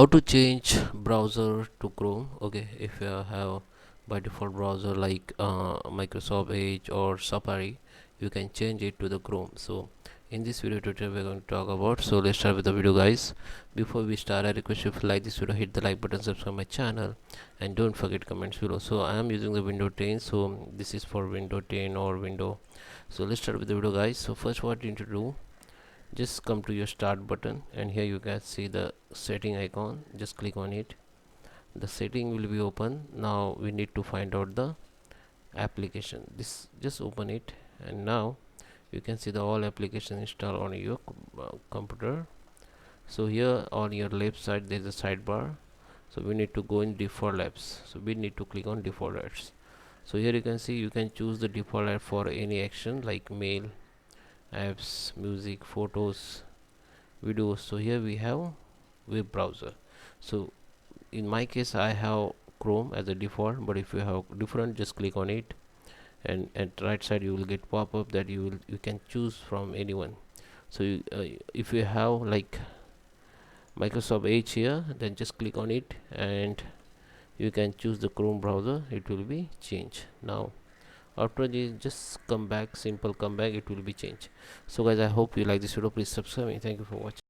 How to change browser to Chrome. Okay, if you have by default browser like Microsoft Edge or Safari, you can change it to the Chrome. So in this video tutorial we're going to talk about, so let's start with the video, guys. Before we start, I request you, if you like this video, hit the like button, subscribe my channel, and don't forget comments below. So I am using the window 10, so this is for window 10 or window. So let's start with the video, guys. So first, what you need to do, just come to your start button, and here you can see the setting icon. Just click on it, the setting will be open. Now we need to find out the application. This, just open it, and now you can see the all application installed on your computer. So here on your left side there is a sidebar, so we need to go in default apps, so we need to click on default apps. So here you can see you can choose the default app for any action like mail, apps, music, photos, videos. So here we have web browser. So in my case I have Chrome as a default, but if you have different, just click on it, and at right side you will get pop-up that you can choose from anyone. So if you have like Microsoft Edge here, then just click on it and you can choose the Chrome browser. It will be changed. Now after this, just come back, simple come back, it will be changed. So guys, I hope you like this video. Please subscribe me. Thank you for watching.